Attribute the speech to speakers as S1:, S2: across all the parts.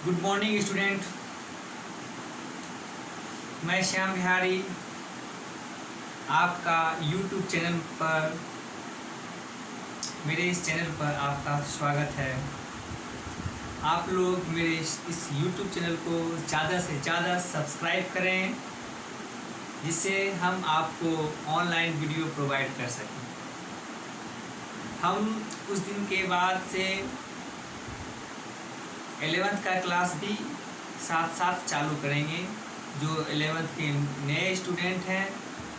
S1: Good morning student. मैं श्याम बिहारी आपका YouTube channel पर मेरे इस चैनल पर आपका स्वागत है। आप लोग मेरे इस यूट्यूब चैनल को ज़्यादा से ज़्यादा सब्सक्राइब करें, जिससे हम आपको ऑनलाइन वीडियो प्रोवाइड कर सकें। हम कुछ दिन के बाद से 11th का क्लास भी साथ साथ चालू करेंगे। जो 11th के नए स्टूडेंट हैं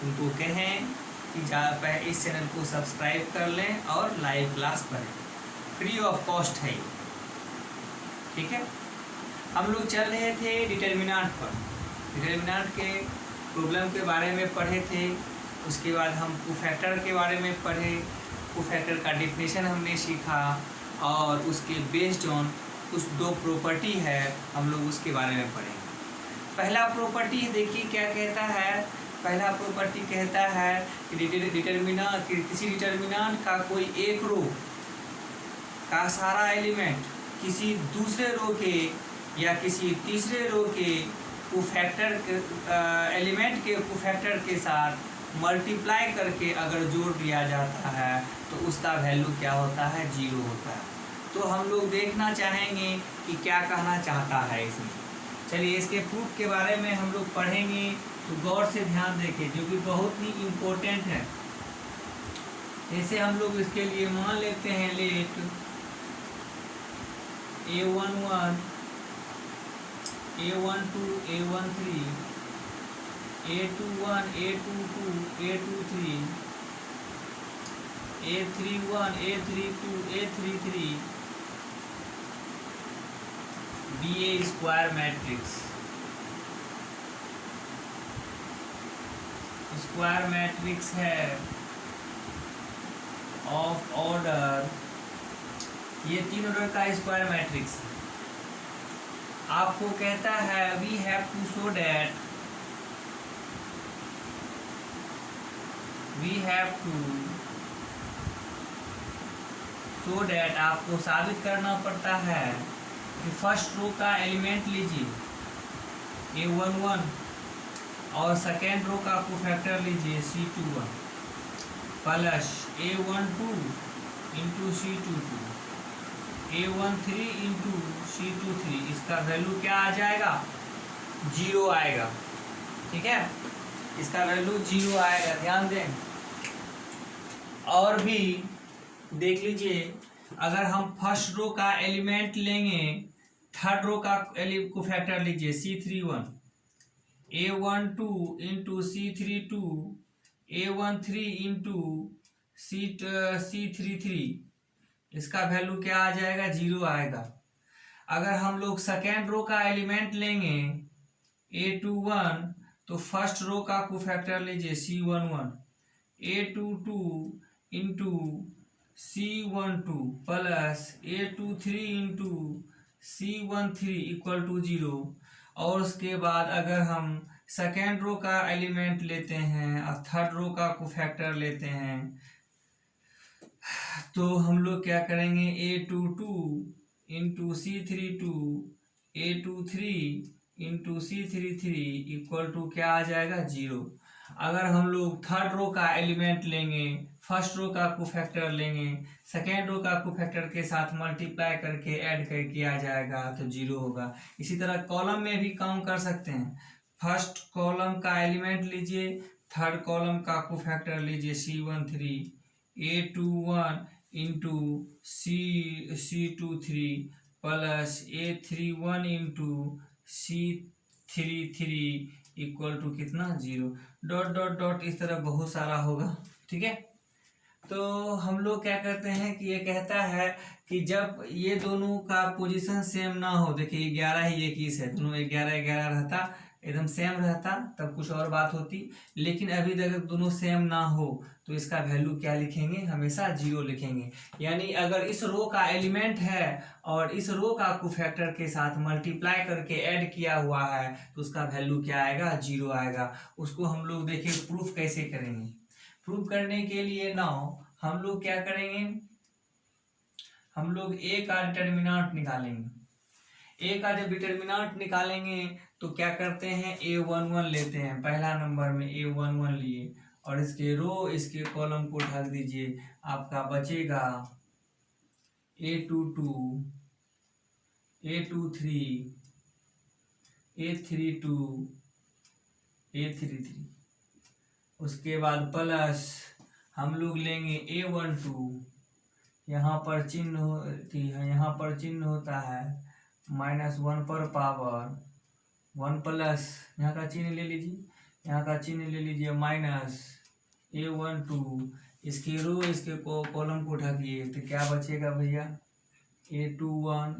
S1: उनको कहें कि इस चैनल को सब्सक्राइब कर लें और लाइव क्लास पढ़ें। फ्री ऑफ कॉस्ट है, ठीक है। हम लोग चल रहे थे डिटर्मिनेंट पर। डिटर्मिनेंट के प्रॉब्लम के बारे में पढ़े थे। उसके बाद हम कोफैक्टर के बारे में पढ़े। कोफैक्टर का डेफिनेशन हमने सीखा और उसके बेस्ड ऑन कुछ दो प्रॉपर्टी है, हम लोग उसके बारे में पढ़ेंगे। पहला प्रॉपर्टी देखिए क्या कहता है। पहला प्रॉपर्टी कहता है कि किसी डिटर्मिनेंट का कोई एक रो का सारा एलिमेंट किसी दूसरे रो के या किसी तीसरे रो के कोफैक्टर एलिमेंट के कोफैक्टर के साथ मल्टीप्लाई करके अगर जोड़ दिया जाता है तो उसका वैल्यू क्या होता है, 0 होता है। तो हम लोग देखना चाहेंगे कि क्या कहना चाहता है इसमें। चलिए इसके प्रूफ के बारे में हम लोग पढ़ेंगे, तो गौर से ध्यान देखें, जो कि बहुत ही इम्पोर्टेंट है। जैसे हम लोग इसके लिए मान लेते हैं late A11 A12 A13 A21 A22 A23 A31 A32 A33 BA square matrix. Square matrix है ऑफ ऑर्डर, ये 3 ऑर्डर का स्क्वायर मैट्रिक्स है। आपको कहता है we have to show that आपको साबित करना पड़ता है कि फर्स्ट रो का एलिमेंट लीजिए A11 और सेकेंड रो का कोफैक्टर लीजिए C21 plus A12 into C22 A13 into C23। इसका वैल्यू क्या आ जाएगा, 0 आएगा, ठीक है। इसका वैल्यू 0 आएगा, ध्यान दें। और भी देख लीजिए, अगर हम फर्स्ट रो का एलिमेंट लेंगे, थर्ड रो का कोफैक्टर लीजिए C31 A12 into C32 A13 into C33, इसका वैल्यू क्या आ जाएगा, 0 आएगा। अगर हम लोग सेकेंड रो का एलिमेंट लेंगे A21, तो फर्स्ट रो का कोफैक्टर लीजिए C11 A22 into C12 plus A23 into C13 equal to 0। और उसके बाद अगर हम सेकेंड रो का एलिमेंट लेते हैं और थर्ड रो का कोफैक्टर लेते हैं, तो हम लोग क्या करेंगे, A22 into C32 A23 into C33 equal to क्या आ जाएगा, 0। अगर हम लोग थर्ड रो का एलिमेंट लेंगे, फर्स्ट रो का कोफैक्टर लेंगे, सेकेंड रो का कोफैक्टर के साथ मल्टीप्लाई करके ऐड करके आ जाएगा तो 0 होगा। इसी तरह कॉलम में भी काम कर सकते हैं। फर्स्ट कॉलम का एलिमेंट लीजिए, थर्ड कॉलम का कोफैक्टर लीजिए C13 A21 into C23 plus A31 into C33 equal to कितना, 0। डॉट डॉट डॉट इस तरह बहुत सारा होगा, ठीक है। तो हम लोग क्या करते हैं कि ये कहता है कि जब ये दोनों का पोजीशन सेम ना हो, देखिए 11 ही 21 है, दोनों 11 रहता, एकदम सेम रहता तब कुछ और बात होती। लेकिन अभी तक दोनों सेम ना हो तो इसका वैल्यू क्या लिखेंगे, हमेशा 0 लिखेंगे। यानी अगर इस रो का एलिमेंट है और इस रो का कोफैक्टर के साथ मल्टीप्लाई करके ऐड किया हुआ है तो उसका वैल्यू क्या आएगा, 0 आएगा। उसको हम लोग देखिए प्रूफ कैसे करेंगे। प्रूफ करने के लिए हम लोग क्या करेंगे, हम लोग ए का डिटर्मिनेंट निकालेंगे। ए का जब डिटर्मिनेंट निकालेंगे तो क्या करते हैं, A11 लेते हैं, पहला नंबर में A11 लिए और इसके रो इसके कॉलम को ढक दीजिए, आपका बचेगा A22, A23, A32, A33। उसके बाद प्लस हम लोग लेंगे A12, यहाँ पर चिन्ह होता है -1 पर पावर 1 प्लस, यहाँ का चिन्ह ले लीजिए, यहाँ का चिन्ह ले लीजिए -A12, इसके रो इसके कॉलम को ढकिए तो क्या बचेगा भैया, A21,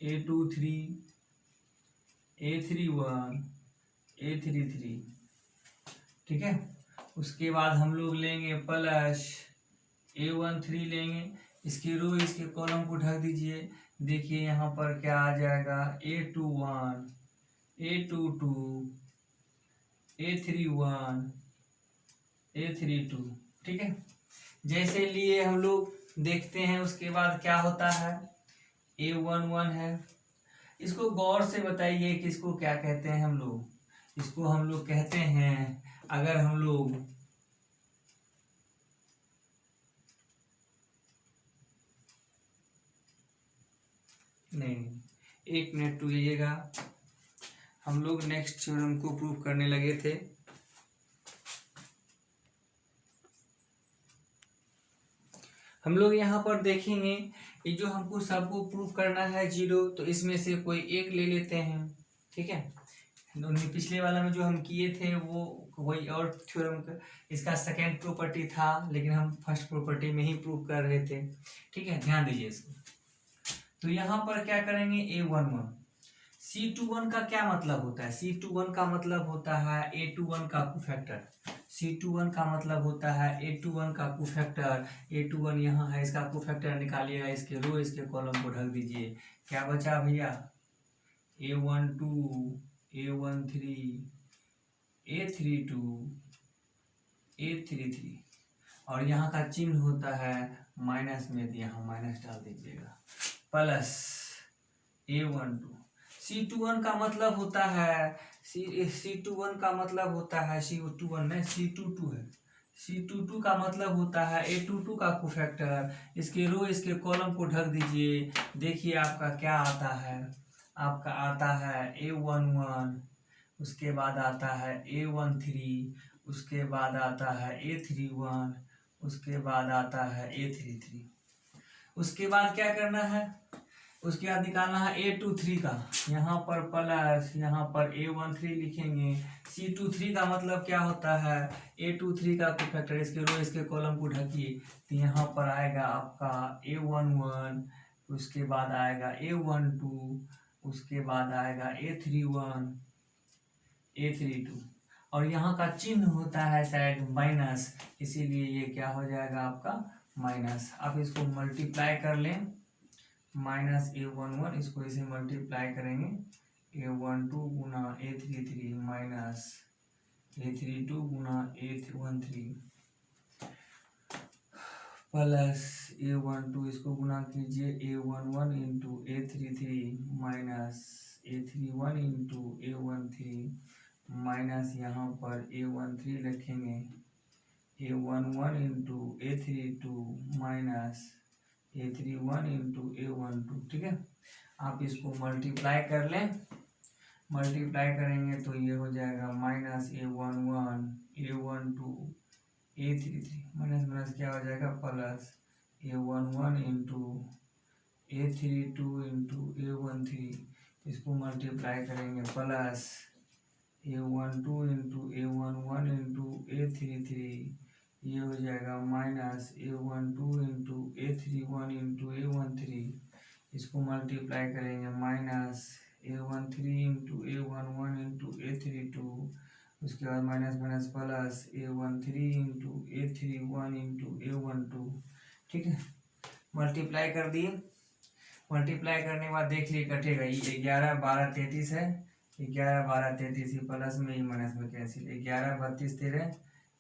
S1: A23, A31, A33। ठीक है, उसके बाद हम लोग लेंगे प्लस A13 लेंगे, इसके रो इसके कॉलम को ढक दीजिए, देखिए यहाँ पर क्या आ जाएगा, A21, A22, A31, A32। ठीक है, जैसे लिए हम लोग देखते हैं उसके बाद क्या होता है, A11 है। इसको गौर से बताइए कि इसको क्या कहते हैं हम लोग, इसको हम लोग कहते हैं, अगर हम लोग नहीं, एक मिनट रुकिएगा, हम लोग नेक्स्ट थ्योरम को प्रूव करने लगे थे। हम लोग यहाँ पर देखेंगे ये जो हमको सबको प्रूव करना है जीरो, तो इसमें से कोई एक ले लेते हैं। ठीक है, पिछले वाला में जो हम किए थे वो वही और थ्योरम का, इसका सेकेंड प्रॉपर्टी था, लेकिन हम फर्स्ट प्रॉपर्टी में ही प्रूव कर रहे थे। ठीक है, ध्यान दीजिए इसको। तो यहाँ पर क्या करेंगे, A11, C21 का क्या मतलब होता है, C21 का मतलब होता है A21 का कोफैक्टर, C21 का मतलब होता है A21 का कोफैक्टर, A21 यहाँ है, इसका कोफैक्टर निकालिएगा, इसके रो इसके कॉलम को ढक दीजिए, क्या बचा भैया, A12, A13, A32, A33, और यहाँ का चिन्ह होता है माइनस में, यहाँ माइनस डाल दीजिएगा, प्लस A12। C21 का मतलब होता है C21 का मतलब होता है C21 नहीं, C22 है, C22 का मतलब होता है A22 का कोफैक्टर, इसके रो इसके कॉलम को ढक दीजिए, देखिए आपका क्या आता है, आपका आता है A11, उसके बाद आता है A13, उसके बाद आता है A31, उसके बाद आता है A33। उसके बाद क्या करना है, उसके बाद निकालना है A23 का, यहाँ पर प्लस, यहाँ पर A13 लिखेंगे, C23 का मतलब क्या होता है, A23 का कोफैक्टर, इसके रो इसके कॉलम को ढकिए, तो यहाँ पर आएगा आपका A11, उसके बाद आएगा A12, उसके बाद आएगा A31, A32, और यहाँ का चिन्ह होता है शायद माइनस, इसीलिए ये क्या हो जाएगा आपका माइनस। आप इसको मल्टीप्लाई कर लें, -A11, इसको इसे मल्टीप्लाई करेंगे, A12 गुना A33 माइनस A32 गुना A13 प्लस A12, इसको गुना कीजिए, A11 into A33 minus A31 into A13 minus, यहाँ पर A13 रखेंगे, A11 into A32 minus A31 into A12। ठीक है, आप इसको मल्टीप्लाई कर लें, मल्टीप्लाई करेंगे तो ये हो जाएगा -A11, A12, A33, minus minus क्या हो जाएगा plus, A11 into A32 into A13, इसको मल्टीप्लाई करेंगे, plus A12 into A11 into A33, ये हो जाएगा minus A12 into A31 into A13, इसको मल्टीप्लाई करेंगे, minus A13 into A11 into A32, उसके बाद minus minus plus A13 into A31 into A12। ठीक है, मल्टीप्लाई कर दिए, मल्टीप्लाई करने के बाद देख लिए कटेगा, ये 11 12 33 है, 11 12 33, प्लस में ही माइनस में कैंसिल, 11 32 13,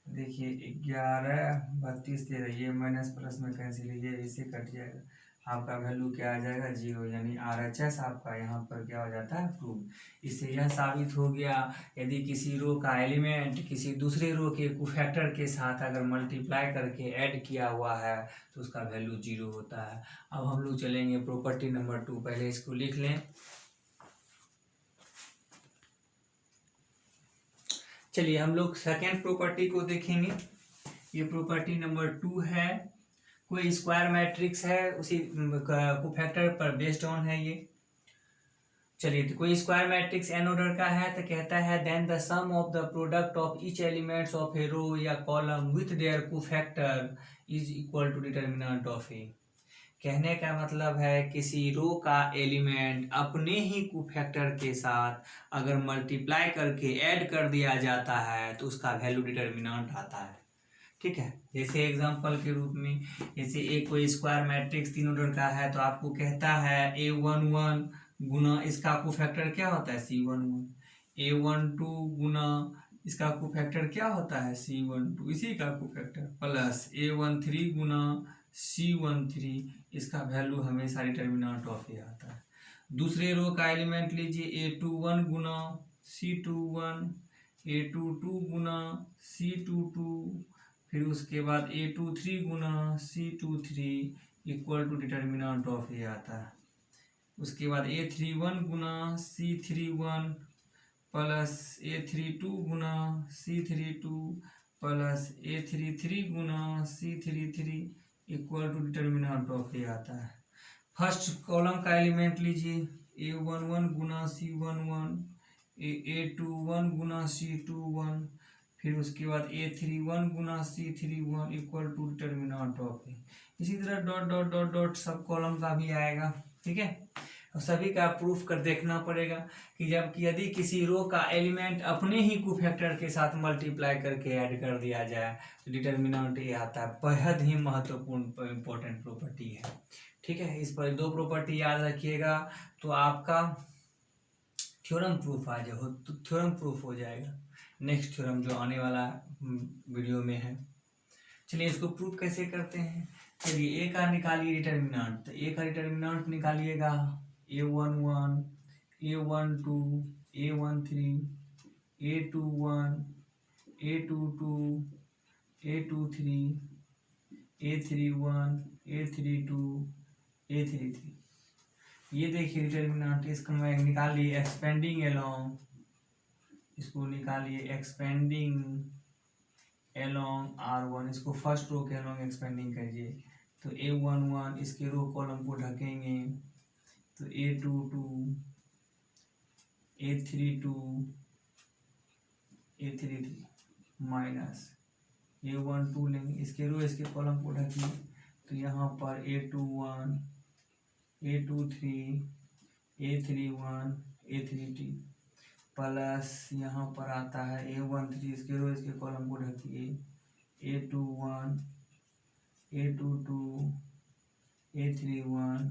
S1: देखिए 11 32 13, ये माइनस प्लस में कैंसिल, ये इससे कट जाएगा, आपका वैल्यू क्या आ जाएगा 0, यानी RHS आपका यहाँ पर क्या हो जाता है प्रूव। इससे यह साबित हो गया यदि किसी रो का एलिमेंट किसी दूसरे रो के कोफैक्टर के साथ अगर मल्टीप्लाई करके ऐड किया हुआ है तो उसका वैल्यू 0 होता है। अब हम लोग चलेंगे प्रॉपर्टी नंबर 2, पहले इसको लिख लें। चलिए हम लोग सेकेंड प्रॉपर्टी को देखेंगे। ये प्रॉपर्टी नंबर 2 है। कोई स्क्वायर मैट्रिक्स है, उसी कोफैक्टर पर बेस्ड ऑन है ये। चलिए, तो कोई स्क्वायर मैट्रिक्स एन ऑर्डर का है तो कहता है then the sum of the product of each elements of a row या column with their cofactor is equal to determinant of A. कहने का मतलब है किसी रो का एलिमेंट अपने ही कोफैक्टर के साथ अगर मल्टीप्लाई करके ऐड कर दिया जाता है तो उसका वैल्यू डिटर्मिनेंट आता है। ठीक है, जैसे एग्जांपल के रूप में, जैसे एक कोई स्क्वायर मैट्रिक्स 3 ऑर्डर का है तो आपको कहता है A11 गुना इसका कोफैक्टर क्या होता है C11, A12 गुना इसका कोफैक्टर क्या होता है C12 इसी का कोफैक्टर, प्लस A13 गुना C13 इसका वैल्यू हमेशा डिटर्मिनेंट ऑफ ए आता है। दूसरे रो का एलिमेंट लीजिए A21 गुना C21, A22 गुना C22, फिर उसके बाद A23 गुना C23 equal to determinant of A आता है। उसके बाद A31 गुना C31 प्लस A32 गुना C32 प्लस A33 गुना C33 equal to determinant of A आता है। फर्स्ट कॉलम का एलिमेंट लीजिए A11 गुना C11, A21 गुना C21, फिर उसके बाद A31 गुना C31 equal to determinant of A. इसी तरह डॉट डॉट डॉट डॉट सब कॉलम का भी आएगा। ठीक है, और सभी का प्रूफ कर देखना पड़ेगा कि जबकि यदि किसी रो का एलिमेंट अपने ही कोफैक्टर के साथ मल्टीप्लाई करके ऐड कर दिया जाए तो डिटर्मिनेंट ये आता है। बेहद ही महत्वपूर्ण इंपॉर्टेंट प्रॉपर्टी है। ठीक है, इस पर 2 प्रॉपर्टी याद रखिएगा तो आपका थ्योरम प्रूफ आ जाए तो थ्योरम प्रूफ हो जाएगा। नेक्स्ट थ्योरम जो आने वाला वीडियो में है। चलिए इसको प्रूफ कैसे करते हैं। चलिए ए का निकालिए डिटर्मिनेंट, तो ए का determinant निकालिएगा A11, A12, A13, A21, A22, A23, A31, A32, A33। ये देखिए डिटर्मिनेंट, इसको मैं निकालिए एक्सपेंडिंग एलोंग, इसको निकालिए एक्सपेंडिंग एलोंग R1, इसको फर्स्ट रो के एलोंग एक्सपेंडिंग करिए तो A11 इसके रो कॉलम को ढकेंगे तो A22, A32, A33 minus A12 लेंगे, इसके रो इसके कॉलम को ढकिए तो यहाँ पर A21, A23, A31, A32 plus यहाँ पर आता है A13 इसके रो इसके कॉलम को ढकिए A21, A22, A31,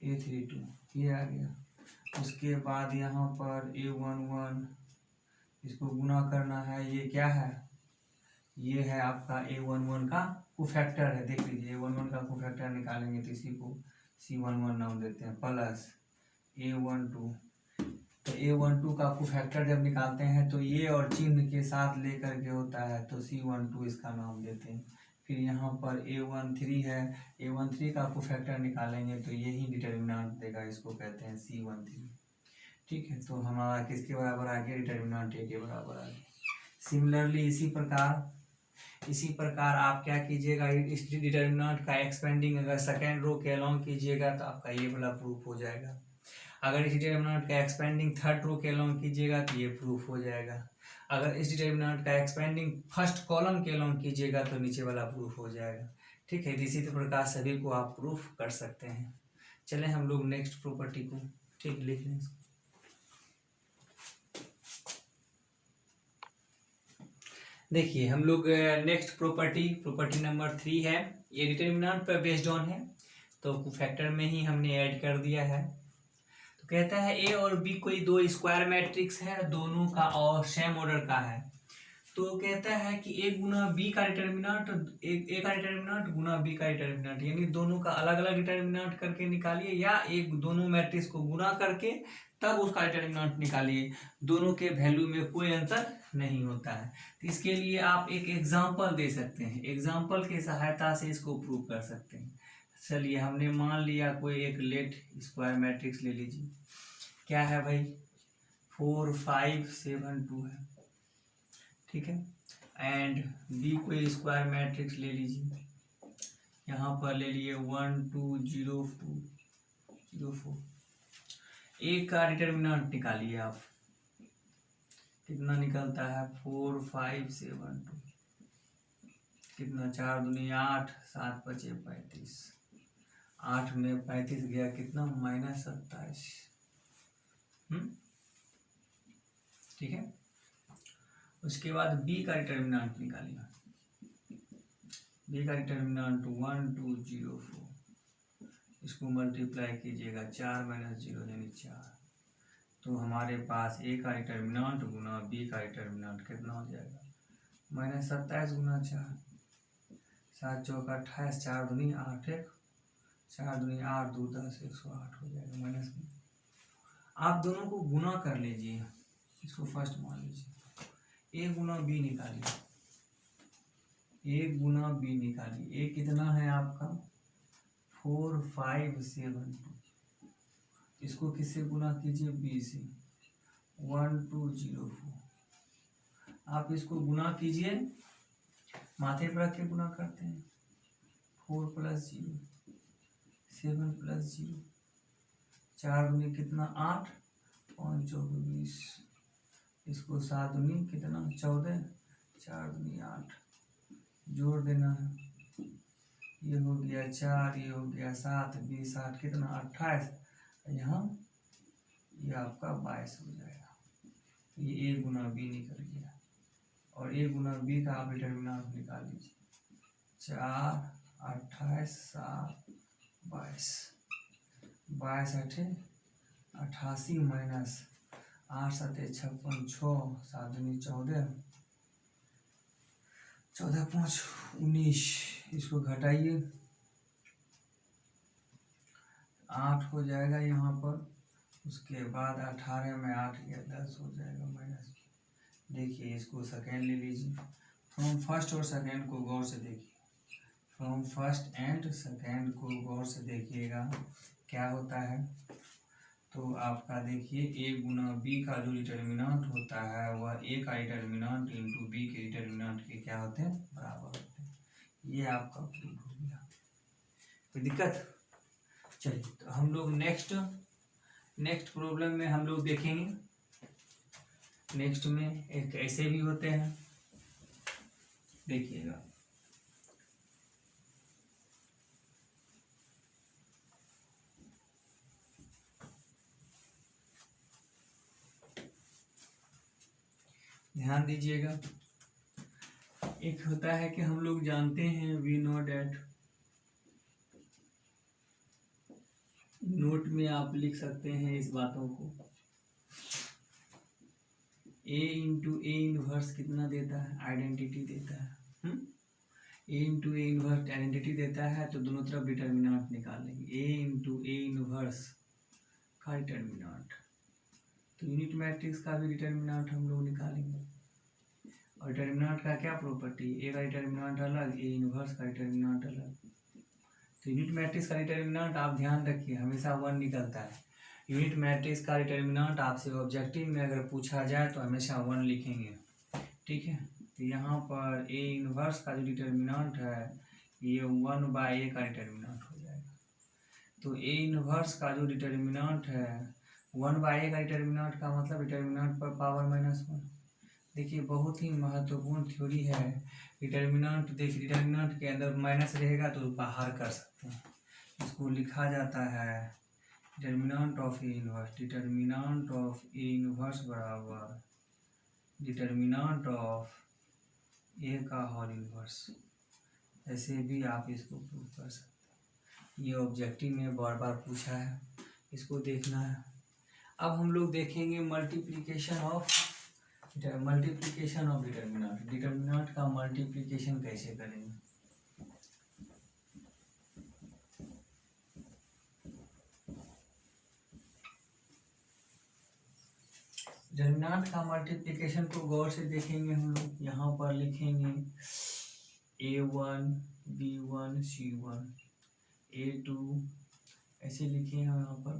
S1: A32 ये आ गया। उसके बाद यहाँ पर A11 इसको गुना करना है, ये क्या है, ये है आपका A11 का कोफैक्टर है। देख लीजिए A11 का कोफैक्टर निकालेंगे तो इसी को C11 नाम देते हैं, प्लस A12, तो A12 का कोफैक्टर जब निकालते हैं तो ये और चिन्ह के साथ लेकर के होता है तो C12 इसका नाम देते हैं। फिर यहाँ पर A13 है, A13 का कोफैक्टर निकालेंगे तो यही डिटर्मिनेंट देगा, इसको कहते हैं C13। ठीक है, तो हमारा किसके बराबर आ गया, डिटर्मिनेंट A के बराबर आ गया। सिमिलरली इसी प्रकार आप क्या कीजिएगा, इस डिटर्मिनेंट का एक्सपेंडिंग अगर सेकेंड रो के अलोंग कीजिएगा तो आपका ये वाला प्रूफ हो जाएगा। अगर इस डिटर्मिनेंट का एक्सपेंडिंग थर्ड रो के अलोंग कीजिएगा तो ये प्रूफ हो जाएगा। अगर इस डिटर्मिनेंट का एक्सपेंडिंग फर्स्ट कॉलम के अलोंग कीजिएगा तो नीचे वाला प्रूफ हो जाएगा। ठीक है, इसी प्रकार सभी को आप प्रूफ कर सकते हैं। चलें हम लोग नेक्स्ट प्रॉपर्टी को ठीक लिख लें। देखिए हम लोग नेक्स्ट प्रॉपर्टी नंबर 3 है। ये डिटर्मिनेंट पर बेस्ड ऑन है तो कोफैक्टर में ही हमने ऐड कर दिया है। तो कहता है ए और बी कोई 2 स्क्वायर मैट्रिक्स है, दोनों का और सेम ऑर्डर का है। तो कहता है कि ए गुना बी का डिटर्मिनेंट ए का डिटर्मिनेंट गुना बी का डिटर्मिनेंट, यानी दोनों का अलग अलग डिटर्मिनेंट करके निकालिए, या एक दोनों मैट्रिक्स को गुना करके तब उसका डिटर्मिनेंट निकालिए। दोनों के वैल्यू में कोई अंतर नहीं होता है। तो इसके लिए आप एक एग्जाम्पल दे सकते हैं, एग्जाम्पल की सहायता से इसको प्रूव कर सकते हैं। चलिए हमने मान लिया कोई एक लेट स्क्वायर मैट्रिक्स ले लीजिए, क्या है भाई 4 5 7 2 है, ठीक है। एंड बी कोई स्क्वायर मैट्रिक्स ले लीजिए, यहाँ पर ले लिए 1 2 0 2 0 4। ए का डिटर्मिनेंट निकालिए आप, कितना निकलता है 4 5 7 2, कितना 4 दूनी 8 7 5 35, 8 में 35 गया कितना -27, ठीक है। उसके बाद बी का डिटर्मिनेंट निकालिए, बी का डिटर्मिनेंट 1 2 0 4, इसको मल्टीप्लाई कीजिएगा 4 - 0 यानी 4, तो हमारे पास ए का डिटर्मिनेंट गुना बी का डिटर्मिनेंट कितना हो जाएगा -27 गुना 4, 7 चौका 28, 4 दूनी 8 1, 4 दूनी 8 2 10 108 हो जाएगा माइनस में। आप दोनों को गुना कर लीजिए, इसको फर्स्ट मान लीजिए, ए गुना बी निकालिए, ए गुना बी निकालिए। ए कितना है आपका 4 5 7 2, इसको किससे गुना कीजिए बी से 1 2 0 4। आप इसको गुना कीजिए, माथे पर रख के गुना करते हैं, 4 + 0 7 + 0, 4 दूनी कितना 8 5 चौके 20, इसको 7 दूनी कितना 14, 4 दूनी 8, जोड़ देना है, ये हो गया 4, ये हो गया 7 20 8 कितना 28, यहाँ ये आपका 22 हो जाएगा। ये ए गुना बी निकल गया, और ए गुना बी का आप डिटर्मिनेंट निकाल लीजिए, 4 28 7 22, 22 8 88 माइनस 8 7 56 6 7 दूनी 14, 14 5 19, इसको घटाइए 8 हो जाएगा यहाँ पर, उसके बाद 18 में 8 गया 10 हो जाएगा माइनस। देखिए इसको सेकेंड ले लीजिए, फ्रॉम फर्स्ट और सेकेंड को गौर से देखिए, फ्रॉम फर्स्ट एंड सेकेंड को गौर से देखिएगा क्या होता है। तो आपका देखिए ए गुना बी का जो डिटर्मिनेंट होता है वह ए का डिटर्मिनेंट इंटू बी के डिटर्मिनेंट के क्या होते हैं बराबर होते हैं। ये आपका प्रूव हो गया, कोई दिक्कत। चलिए तो हम लोग नेक्स्ट प्रॉब्लम में हम लोग देखेंगे। नेक्स्ट में एक ऐसे भी होते हैं, देखिएगा। ध्यान दीजिएगा, एक होता है कि हम लोग जानते हैं वी नो डैट, नोट में आप लिख सकते हैं इस बातों को, ए इंटू ए इनवर्स कितना देता है आइडेंटिटी देता है, ए इंटू ए इनवर्स आइडेंटिटी देता है, तो दोनों तरफ डिटर्मिनेंट निकाल लेंगे, ए इंटू ए इनवर्स का डिटर्मिनेंट, तो यूनिट मैट्रिक्स का भी डिटर्मिनेंट हम लोग निकालेंगे। और डिटर्मिनेंट का क्या प्रॉपर्टी, ए का डिटर्मिनेंट अलग ए इनवर्स का डिटर्मिनेंट अलग। तो यूनिट मैट्रिक्स का डिटर्मिनेंट आप ध्यान रखिए हमेशा 1 निकलता है। यूनिट मैट्रिक्स का डिटर्मिनेंट आपसे ऑब्जेक्टिव में अगर पूछा जाए तो हमेशा 1 लिखेंगे, ठीक है। तो यहाँ पर ए इनवर्स का जो डिटर्मिनेंट है ये 1/a का डिटर्मिनेंट हो जाएगा। तो ए इनवर्स का जो डिटर्मिनेंट है 1/a का डिटर्मिनेंट का मतलब डिटर्मिनेंट पर पावर -1। देखिए बहुत ही महत्वपूर्ण थ्योरी है, डिटर्मिनेंट देखिए डिटर्मिनेंट के अंदर माइनस रहेगा तो बाहर कर सकते हैं, इसको लिखा जाता है determinant of A inverse, determinant of A inverse बराबर डिटर्मिनेंट ऑफ ए का होल इनवर्स। ऐसे भी आप इसको प्रूव कर सकते हैं, ये ऑब्जेक्टिव में बार बार पूछा है, इसको देखना है। अब हम लोग देखेंगे multiplication of multiplication of determinant, determinant का मल्टीप्लिकेशन कैसे करेंगे। डिटर्मिनेंट का मल्टीप्लिकेशन को गौर से देखेंगे हम लोग। यहाँ पर लिखेंगे A1 B1 C1 A2, ऐसे लिखे हम यहाँ पर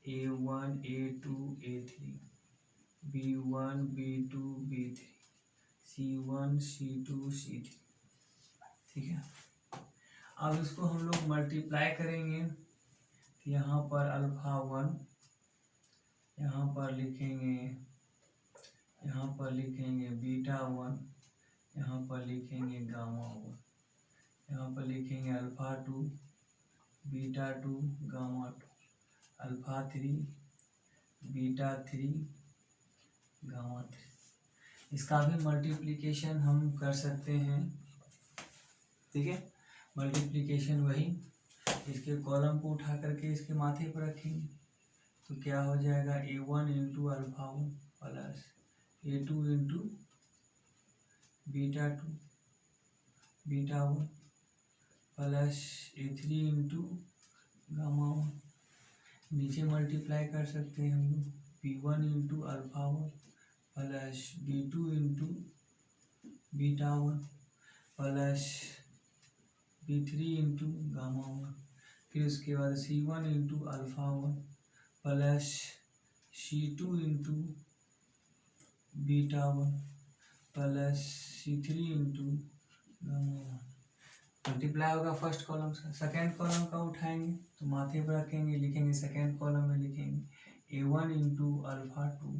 S1: A1 A2 A3 B1 B2 B3 C1 C2 C3, ठीक है। अब इसको हम लोग मल्टीप्लाई करेंगे तो यहाँ पर अल्फा 1, यहाँ पर लिखेंगे बीटा 1, यहाँ पर लिखेंगे गामा 1, यहाँ पर लिखेंगे alpha 2 beta 2 gamma 2, alpha 3 beta 3 gamma 3। इसका भी मल्टीप्लिकेशन हम कर सकते हैं, ठीक है। मल्टीप्लिकेशन वही, इसके कॉलम को उठा करके इसके माथे पर रखेंगे तो क्या हो जाएगा A1 into alpha 1 plus A2 into beta 2 beta 1 plus A3 into gamma 1। नीचे मल्टीप्लाई कर सकते हैं हम लोग B1 into alpha 1 plus B2 into beta 1 plus B3 into gamma 1। फिर उसके बाद C1 into alpha 1 plus C2 into beta 1 plus C3 into gamma 1। Multiply होगा फर्स्ट कॉलम से। सेकेंड कॉलम का उठाएंगे तो माथे पर रखेंगे, लिखेंगे सेकेंड कॉलम में लिखेंगे A1 into alpha 2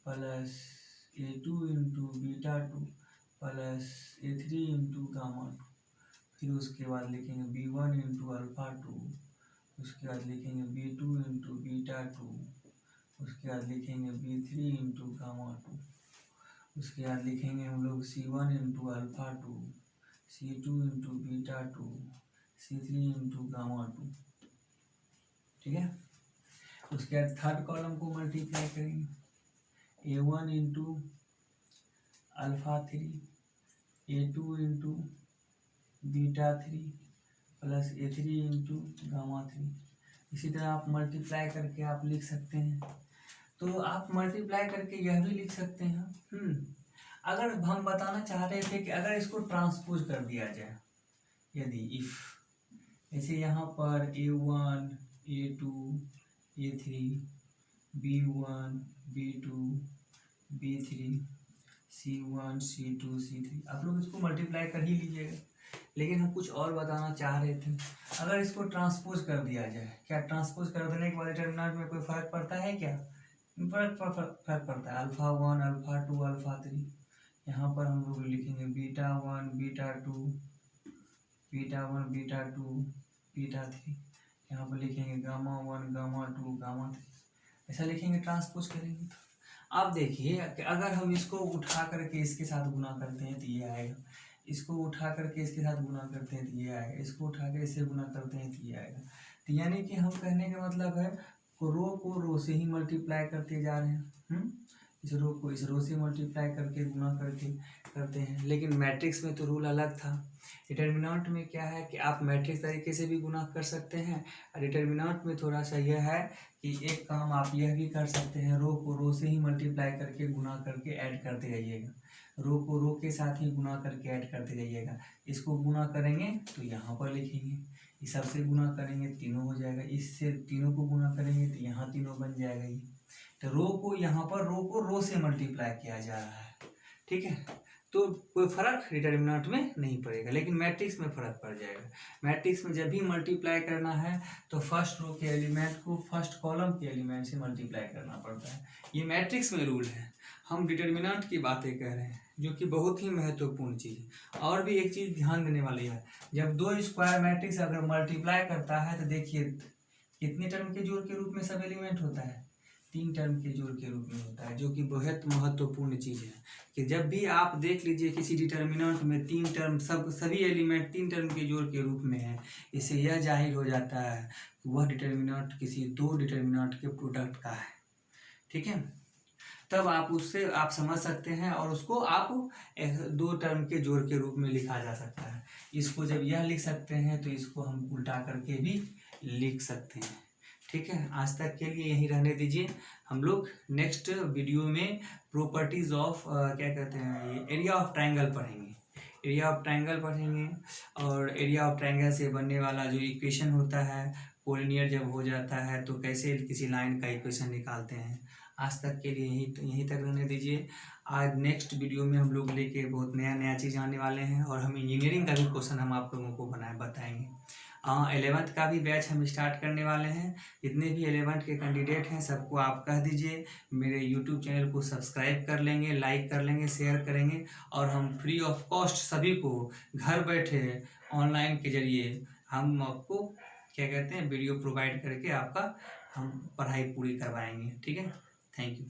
S1: plus A2 into beta 2 plus A3 into gamma 2। फिर उसके बाद लिखेंगे B1 इंटू अल्फा 2, उसके बाद लिखेंगे B2 इंटू बीटा 2, उसके बाद लिखेंगे B3 इंटू गामा 2, उसके बाद लिखेंगे हम लोग C1 into alpha 2, C2 into beta 2, C3 into gamma 2, ठीक है। उसके बाद थर्ड कॉलम को मल्टीप्लाई करेंगे A1 into alpha 3 A2 into beta 3 plus A3 into gamma 3। इसी तरह आप मल्टीप्लाई करके आप लिख सकते हैं। तो आप मल्टीप्लाई करके यह भी लिख सकते हैं। अगर हम बताना चाह रहे थे कि अगर इसको ट्रांसपोज कर दिया जाए, यदि इफ जैसे यहाँ पर A1 A2 A3 B1 B2 B3 C1 C2 C3, आप लोग इसको मल्टीप्लाई कर ही लीजिएगा। लेकिन हम कुछ और बताना चाह रहे थे। अगर इसको ट्रांसपोज कर दिया जाए, क्या ट्रांसपोज कर देने के बाद डिटर्मिनेंट में कोई फर्क पड़ता है क्या? फर्क पड़ता है। अल्फा 1 अल्फा 2 अल्फा 3, यहाँ पर हम लोग लिखेंगे beta 1 beta 2 beta 1 beta 2 beta 3, यहाँ पर लिखेंगे गामा 1 गामा 2 गामा 3, ऐसा लिखेंगे ट्रांसपोज करेंगे। अब देखिए कि अगर हम इसको उठा करके इसके साथ गुना करते हैं तो ये आएगा, इसको उठा करके इसके साथ गुना करते हैं तो ये आएगा, इसको उठा कर इससे गुना करते हैं तो ये आएगा। तो यानी कि हम कहने का मतलब है रो को रो से ही मल्टीप्लाई करते जा रहे हैं। इस रो को इस रो से मल्टीप्लाई करके गुना करके करते हैं। लेकिन मैट्रिक्स में तो रूल अलग था। डिटर्मिनेंट में क्या है कि आप मैट्रिक्स तरीके से भी गुना कर सकते हैं, और डिटर्मिनेंट में थोड़ा सा यह है कि एक काम आप यह भी कर सकते हैं, रो को रो से ही मल्टीप्लाई करके गुना करके ऐड करते जाइएगा। रो को रो के साथ ही गुना करके ऐड करते जाइएगा। इसको गुना करेंगे तो यहाँ पर लिखेंगे, इस सबसे गुना करेंगे तीनों हो जाएगा, इससे तीनों को गुना करेंगे तो यहाँ तीनों बन जाएगा। ये तो रो को यहाँ पर रो से मल्टीप्लाई किया जा रहा है, ठीक है। तो कोई फर्क डिटर्मिनेंट में नहीं पड़ेगा, लेकिन मैट्रिक्स में फर्क पड़ जाएगा। मैट्रिक्स में जब भी मल्टीप्लाई करना है तो फर्स्ट रो के एलिमेंट को फर्स्ट कॉलम के एलिमेंट से मल्टीप्लाई करना पड़ता है। ये मैट्रिक्स में रूल है। हम डिटर्मिनेंट की बातें कह रहे हैं, जो कि बहुत ही महत्वपूर्ण चीज़ है। और भी एक चीज़ ध्यान देने वाली है, जब दो स्क्वायर मैट्रिक्स अगर मल्टीप्लाई करता है तो देखिए कितने टर्म के जोड़ के रूप में सब एलिमेंट होता है, 3 टर्म के जोड़ के रूप में होता है, जो कि बहुत महत्वपूर्ण चीज़ है। कि जब भी आप देख लीजिए किसी डिटर्मिनेंट में 3 टर्म सभी एलिमेंट 3 टर्म के जोड़ के रूप में है, इससे यह जाहिर हो जाता है कि वह डिटर्मिनेंट किसी 2 डिटर्मिनेंट के प्रोडक्ट का है, ठीक है। तब आप उससे आप समझ सकते हैं और उसको आप 2 टर्म के जोड़ के रूप में लिखा जा सकता है। इसको जब यह लिख सकते हैं तो इसको हम उल्टा करके भी लिख सकते हैं। ठीक है, आज तक के लिए यहीं रहने दीजिए। हम लोग नेक्स्ट वीडियो में प्रॉपर्टीज ऑफ क्या कहते हैं, ये एरिया ऑफ ट्रायंगल पढ़ेंगे। एरिया ऑफ ट्रायंगल पढ़ेंगे और एरिया ऑफ ट्रायंगल से बनने वाला जो इक्वेशन होता है, कोलिनियर जब हो जाता है तो कैसे किसी लाइन का इक्वेशन निकालते हैं। आज तक के लिए यहीं तक रहने दीजिए। आज नेक्स्ट वीडियो में हम लोग लेके बहुत नया चीज़ आने वाले हैं और हम इंजीनियरिंग का भी क्वेश्चन हम आप लोगों को बताएंगे। 11th का भी बैच हम स्टार्ट करने वाले हैं। जितने भी 11th के कैंडिडेट हैं सबको आप कह दीजिए मेरे यूट्यूब चैनल को सब्सक्राइब कर लेंगे, लाइक कर लेंगे, शेयर करेंगे और हम फ्री ऑफ कॉस्ट सभी को घर बैठे ऑनलाइन के जरिए हम आपको क्या कहते हैं वीडियो प्रोवाइड करके आपका हम पढ़ाई पूरी करवाएंगे। ठीक है, थैंक यू।